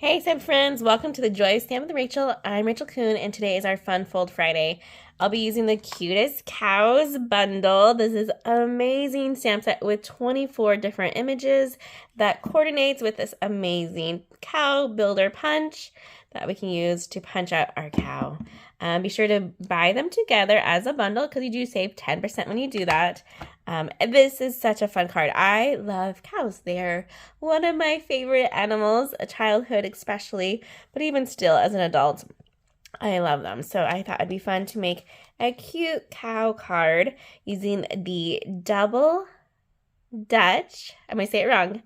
Hey, Stamp friends! Welcome to the Joy of Stamp with Rachel. I'm Rachael Coon, and today is our Fun Fold Friday. I'll be using the Cutest Cows Bundle. This is an amazing stamp set with 24 different images that coordinates with this amazing cow builder punch that we can use to punch out our cow. Be sure to buy them together as a bundle because you do save 10% when you do that. This is such a fun card. I love cows. They're one of my favorite animals, a childhood especially, but even still as an adult, I love them. So I thought it'd be fun to make a cute cow card using the double Dutch, I might say it wrong,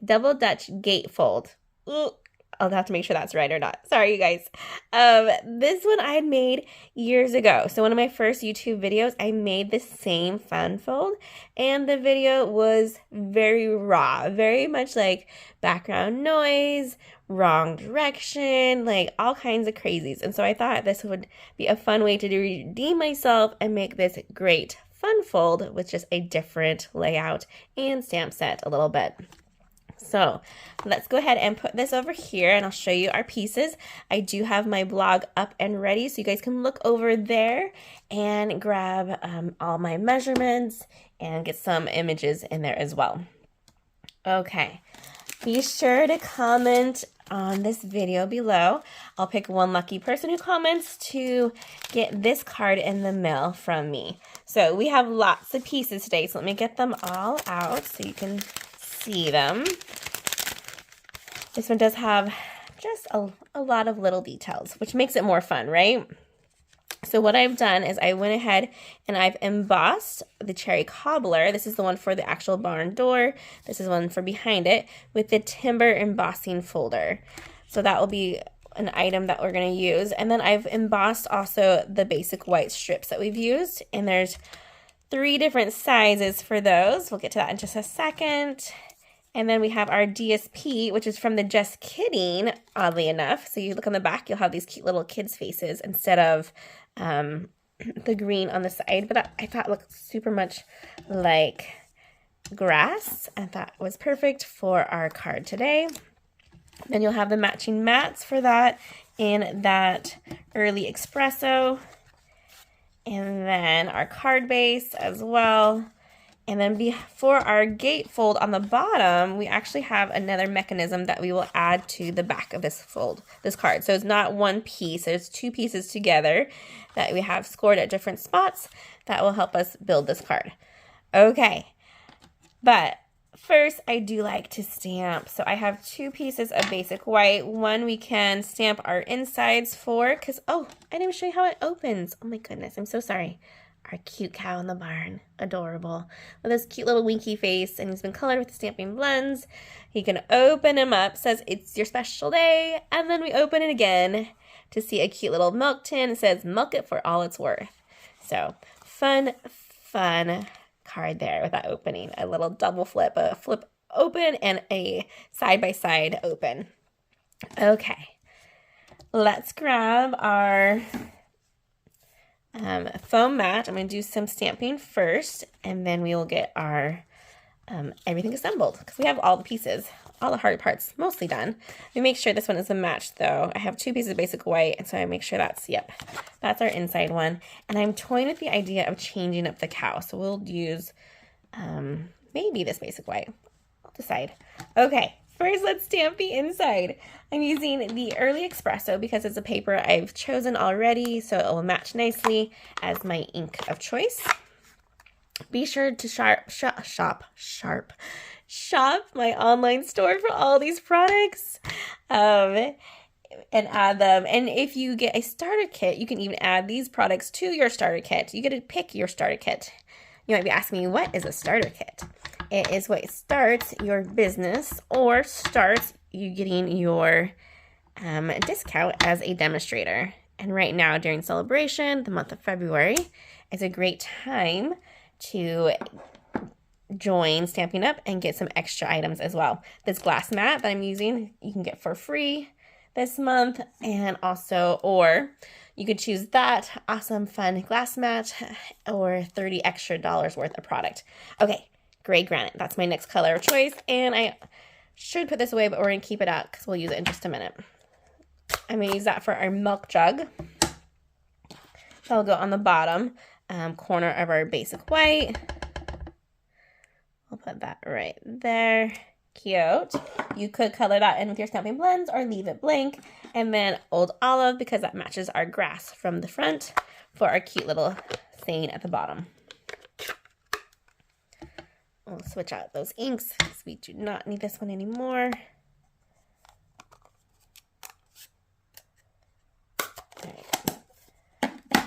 double Dutch gatefold. Ooh, I'll have to make sure that's right or not. Sorry, you guys. This one I had made years ago. So one of my first YouTube videos, I made the same fun fold, and the video was very raw, very much like background noise, wrong direction, like all kinds of crazies. And so I thought this would be a fun way to redeem myself and make this great fun fold with just a different layout and stamp set a little bit. So let's go ahead and put this over here and I'll show you our pieces. I do have my blog up and ready so you guys can look over there and grab all my measurements and get some images in there as well. Okay, be sure to comment on this video below. I'll pick one lucky person who comments to get this card in the mail from me. So we have lots of pieces today, so let me get them all out so you can see them. This one does have just a lot of little details, which makes it more fun, right? So what I've done is I went ahead and I've embossed the cherry cobbler. This is the one for the actual barn door. This is one for behind it with the timber embossing folder. So that will be an item that we're going to use. And then I've embossed also the basic white strips that we've used. And there's 3 different sizes for those. We'll get to that in just a second. And then we have our DSP, which is from the Just Kidding, oddly enough. So you look on the back, you'll have these cute little kids' faces instead of the green on the side. But I thought it looked super much like grass. I thought it was perfect for our card today. Then you'll have the matching mats for that in that early espresso. And then our card base as well. And then for our gatefold on the bottom, we actually have another mechanism that we will add to the back of this card. So it's not one piece, there's 2 pieces together that we have scored at different spots that will help us build this card. Okay, but first I do like to stamp. So I have 2 pieces of basic white. One we can stamp our insides for, because, oh, I didn't even show you how it opens. Oh my goodness, I'm so sorry. Our cute cow in the barn, adorable, with his cute little winky face, and he's been colored with the stamping blends. You can open him up, says it's your special day, and then we open it again to see a cute little milk tin. It says milk it for all it's worth. So fun card there with that opening, a little double flip, a flip open and a side-by-side open. Okay, let's grab our foam mat. I'm going to do some stamping first, and then we will get our everything assembled because we have all the pieces, all the hard parts mostly done. We make sure this one is a match though. I have 2 pieces of basic white, and so I make sure that's, yep, that's our inside one. And I'm toying with the idea of changing up the cow, so we'll use maybe this basic white. I'll decide. Okay, first let's stamp the inside. I'm using the Early Espresso because it's a paper I've chosen already, so it will match nicely as my ink of choice. Be sure to shop my online store for all these products and add them. And if you get a starter kit, you can even add these products to your starter kit. You get to pick your starter kit. You might be asking me, what is a starter kit? It is what starts your business or starts you getting your discount as a demonstrator. And right now during celebration, the month of February, is a great time to join Stampin' Up and get some extra items as well. This glass mat that I'm using, you can get for free this month, and also, or you could choose that awesome fun glass mat or $30 extra worth of product. Okay, gray granite, that's my next color of choice, and I Should put this away, but we're going to keep it out because we'll use it in just a minute. I'm going to use that for our milk jug. That'll go on the bottom corner of our basic white. I'll put that right there. Cute. You could color that in with your Stampin' blends or leave it blank. And then Old Olive, because that matches our grass from the front, for our cute little saying at the bottom. We'll switch out those inks because we do not need this one anymore.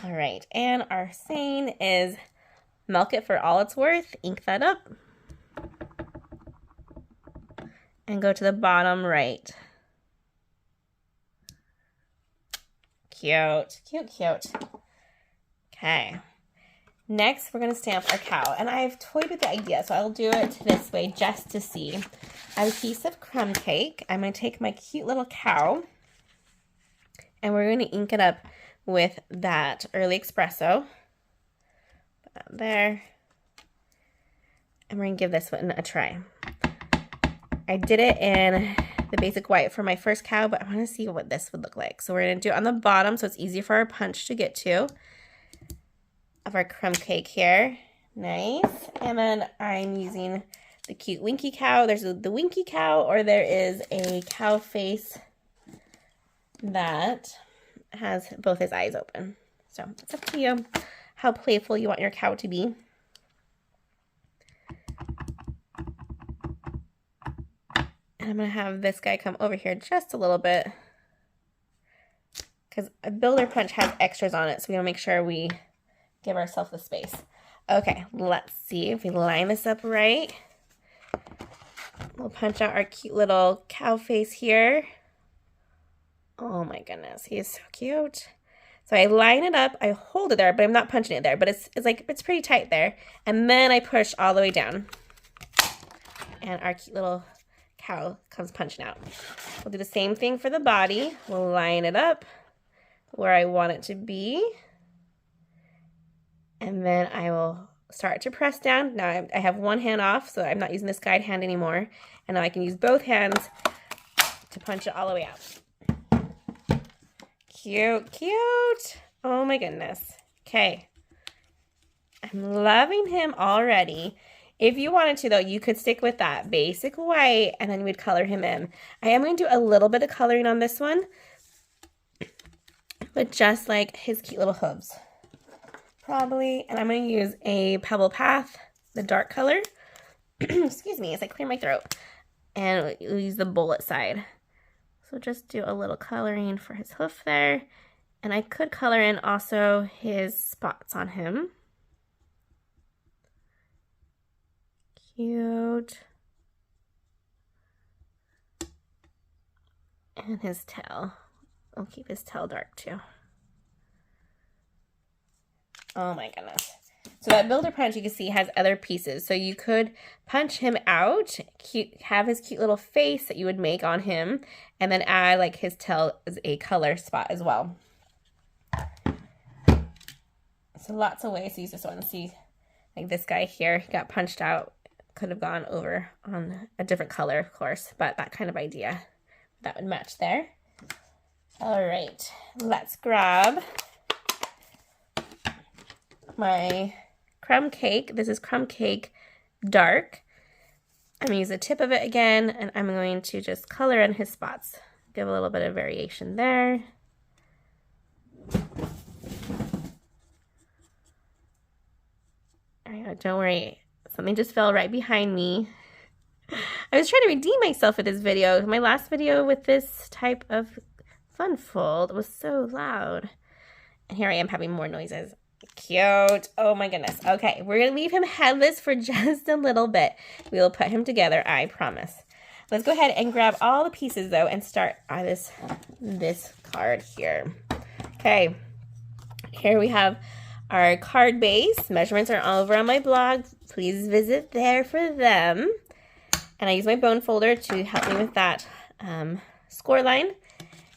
All right, and our saying is milk it for all it's worth. Ink that up. And go to the bottom right. Cute, cute, cute. Okay. Next, we're going to stamp our cow. And I've toyed with the idea, so I'll do it this way just to see. I have a piece of crumb cake. I'm going to take my cute little cow, and we're going to ink it up with that early espresso. Put that there. And we're going to give this one a try. I did it in the basic white for my first cow, but I want to see what this would look like. So we're going to do it on the bottom so it's easier for our punch to get to. Of our crumb cake here. Nice. And then I'm using the cute winky cow. There's the winky cow, or there is a cow face that has both his eyes open. So it's up to you how playful you want your cow to be. And I'm going to have this guy come over here just a little bit because a builder punch has extras on it, so we want to make sure we give ourselves the space. Okay, let's see if we line this up right. We'll punch out our cute little cow face here. Oh my goodness, he is so cute. So I line it up, I hold it there, but I'm not punching it there, but it's pretty tight there. And then I push all the way down. And our cute little cow comes punching out. We'll do the same thing for the body. We'll line it up where I want it to be. And then I will start to press down. Now I have one hand off, so I'm not using this guide hand anymore. And now I can use both hands to punch it all the way out. Cute, cute. Oh my goodness. Okay. I'm loving him already. If you wanted to, though, you could stick with that basic white and then you would color him in. I am going to do a little bit of coloring on this one, but just like his cute little hooves. Probably, and I'm going to use a Pebble Path, the dark color. Excuse me as I clear my throat. And we'll use the bullet side. So just do a little coloring for his hoof there. And I could color in also his spots on him. Cute. And his tail. I'll keep his tail dark too. Oh my goodness. So that builder punch, you can see, has other pieces. So you could punch him out, have his cute little face that you would make on him, and then add like his tail as a color spot as well. So lots of ways to use this one. See, like this guy here, he got punched out. Could have gone over on a different color, of course, but that kind of idea. That would match there. All right, let's grab my crumb cake. This is crumb cake dark. I'm going to use the tip of it again, and I'm going to just color in his spots. Give a little bit of variation there. Don't worry, something just fell right behind me. I was trying to redeem myself with this video. My last video with this type of fun fold was so loud. And here I am having more noises. Cute. Oh my goodness. Okay, we're going to leave him headless for just a little bit. We will put him together, I promise. Let's go ahead and grab all the pieces though and start on this card here. Okay, here we have our card base. Measurements are all over on my blog. Please visit there for them. And I use my bone folder to help me with that score line.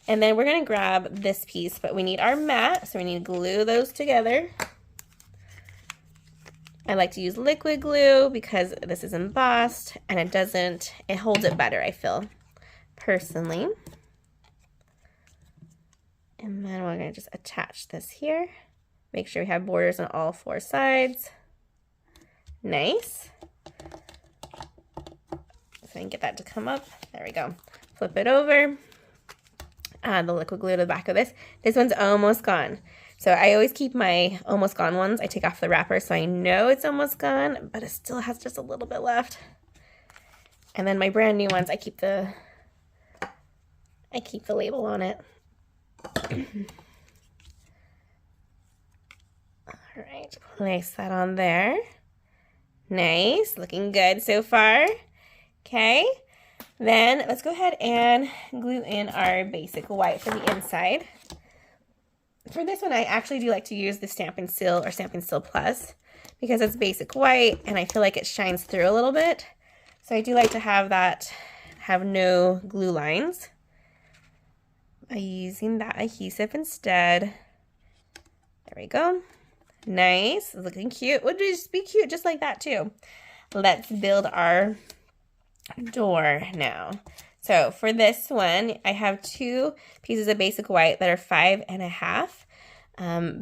And then we're going to grab this piece, but we need our mat, so we need to glue those together. I like to use liquid glue because this is embossed and it holds it better, I feel, personally. And then we're going to just attach this here. Make sure we have borders on all 4 sides. Nice. So I can get that to come up. There we go. Flip it over. Add the liquid glue to the back of this. This one's almost gone. So I always keep my almost gone ones. I take off the wrapper so I know it's almost gone, but it still has just a little bit left. And then my brand new ones, I keep the label on it. All right, place that on there. Nice, looking good so far. Okay, then let's go ahead and glue in our basic white for the inside. For this one, I actually do like to use the Stampin' Seal or Stampin' Seal Plus because it's basic white and I feel like it shines through a little bit. So I do like to have no glue lines by using that adhesive instead. There we go. Nice, looking cute. Would just be cute just like that too. Let's build our door now. So for this one, I have 2 pieces of basic white that are 5.5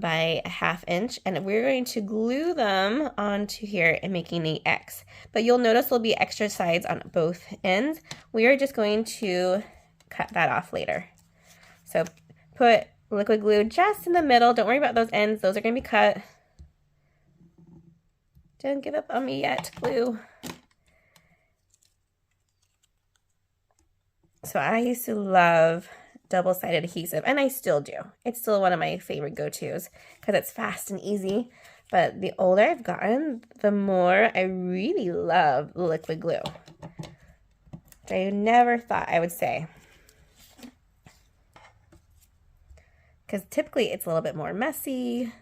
by a 1/2 inch, and we're going to glue them onto here and making an X. But you'll notice there'll be extra sides on both ends. We are just going to cut that off later. So put liquid glue just in the middle. Don't worry about those ends. Those are going to be cut. Don't give up on me yet, glue. So I used to love double-sided adhesive, and I still do. It's still one of my favorite go-tos because it's fast and easy. But the older I've gotten, the more I really love liquid glue, which I never thought I would say. Because typically it's a little bit more messy,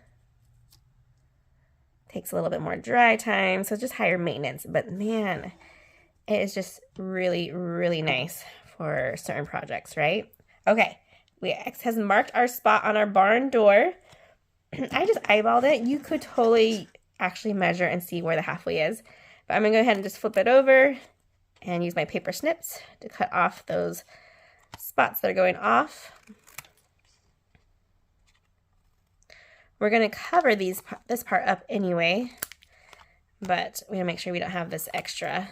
takes a little bit more dry time, so it's just higher maintenance. But man, it is just really, really nice for certain projects, right? Okay, X has marked our spot on our barn door. I just eyeballed it. You could totally actually measure and see where the halfway is. But I'm going to go ahead and just flip it over and use my paper snips to cut off those spots that are going off. We're going to cover this part up anyway, but we want to make sure we don't have this extra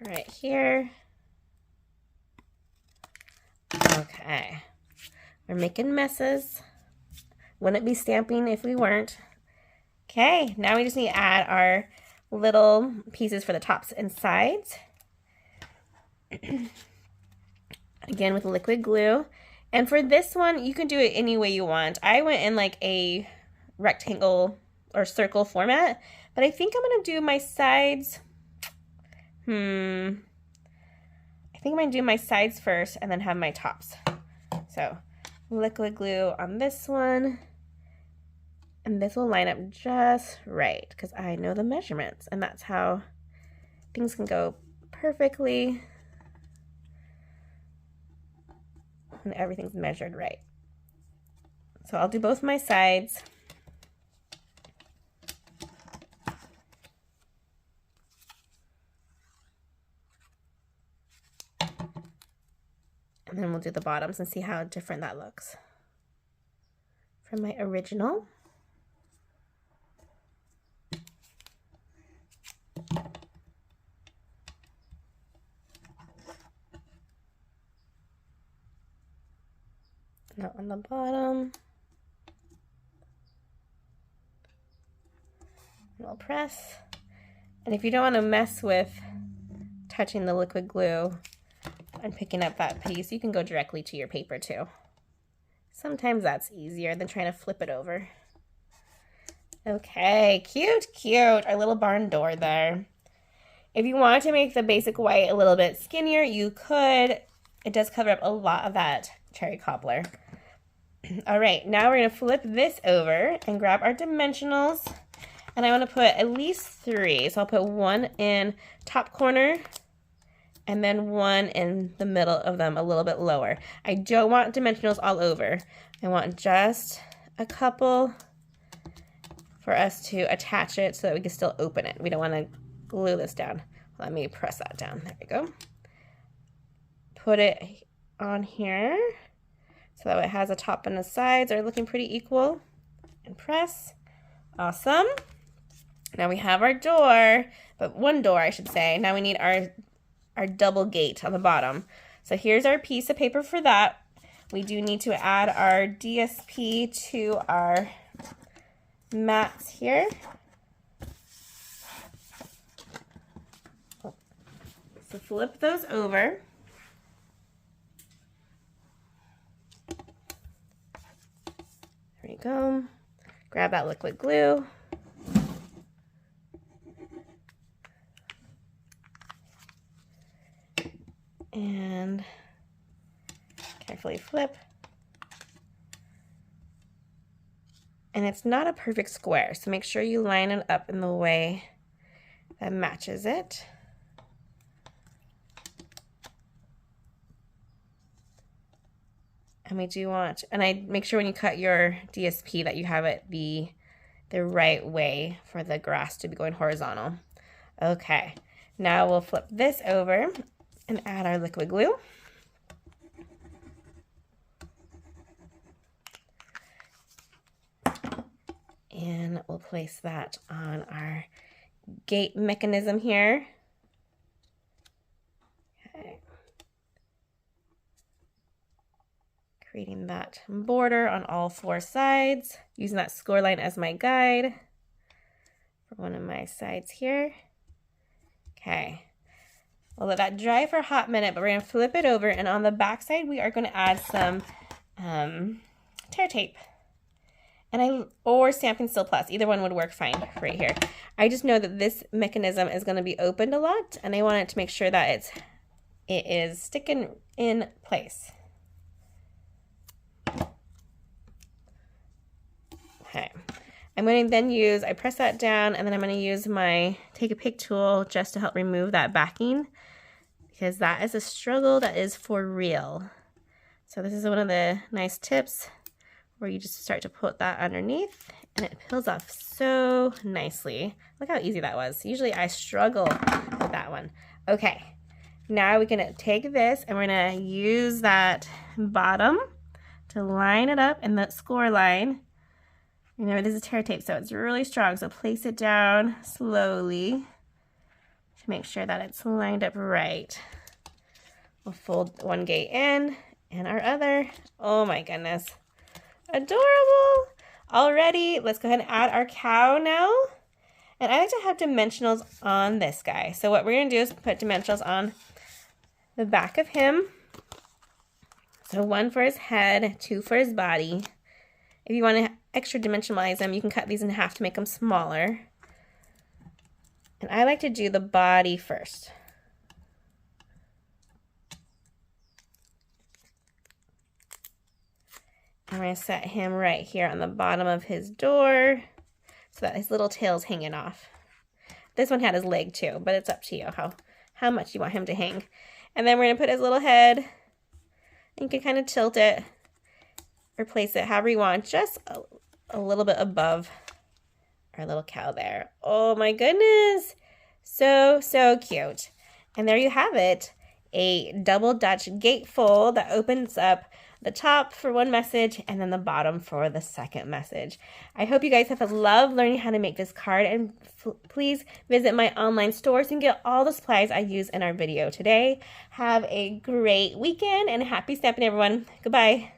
right here. Okay, we're making messes. Wouldn't be stamping if we weren't. Okay, now we just need to add our little pieces for the tops and sides. Again with liquid glue. And for this one, you can do it any way you want. I went in like a rectangle or circle format, but I think I'm going to do my sides. I think I'm going to do my sides first and then have my tops. So liquid glue on this one. And this will line up just right because I know the measurements, and that's how things can go perfectly when everything's measured right. So I'll do both my sides. And then we'll do the bottoms and see how different that looks from my original. Now on the bottom, we'll press. And if you don't want to mess with touching the liquid glue and picking up that piece, you can go directly to your paper too. Sometimes that's easier than trying to flip it over. Okay, cute, cute. Our little barn door there. If you want to make the basic white a little bit skinnier, you could. It does cover up a lot of that cherry cobbler. All right, now we're going to flip this over and grab our dimensionals. And I want to put at least 3. So I'll put 1 in top corner and then 1 in the middle of them, a little bit lower. I don't want dimensionals all over. I want just a couple for us to attach it so that we can still open it. We don't want to glue this down. Let me press that down. There we go. Put it on here so that it has a top and the sides are looking pretty equal. And press. Awesome. Now we have our door, but one door I should say. Now we need our double gate on the bottom. So here's our piece of paper for that. We do need to add our DSP to our mats here. So flip those over. There we go. Grab that liquid glue. And carefully flip. And it's not a perfect square, so make sure you line it up in the way that matches it. And we do want, and I make sure when you cut your DSP that you have it the right way for the grass to be going horizontal. Okay, now we'll flip this over and add our liquid glue. And we'll place that on our gate mechanism here. Okay. Creating that border on all four sides, using that score line as my guide for one of my sides here. Okay. We'll let that dry for a hot minute, but we're going to flip it over, and on the back side we are going to add some tear tape. Or Stampin' Still Plus, either one would work fine right here. I just know that this mechanism is going to be opened a lot, and I wanted to make sure that it is sticking in place. Okay, I'm going to then use, I press that down, and then I'm going to use my take a pick tool just to help remove that backing, because that is a struggle that is for real. So this is one of the nice tips where you just start to put that underneath and it peels off so nicely. Look how easy that was. Usually I struggle with that one. Okay, now we're gonna take this and we're gonna use that bottom to line it up in that score line. Remember, this is tear tape, so it's really strong, so place it down slowly to make sure that it's lined up right. We'll fold one gate in and our other. Oh my goodness. Adorable. Already, let's go ahead and add our cow now. And I like to have dimensionals on this guy. So what we're going to do is put dimensionals on the back of him. So 1 for his head, 2 for his body. If you want to extra dimensionalize them, you can cut these in half to make them smaller. And I like to do the body first. I'm going to set him right here on the bottom of his door so that his little tail's hanging off. This one had his leg too, but it's up to you how much you want him to hang. And then we're going to put his little head. You can kind of tilt it or place it however you want, just a little bit above our little cow there. Oh my goodness. So, so cute. And there you have it. A double Dutch gatefold that opens up the top for one message and then the bottom for the second message. I hope you guys have loved learning how to make this card, and please visit my online stores and get all the supplies I use in our video today. Have a great weekend and happy stamping, everyone. Goodbye.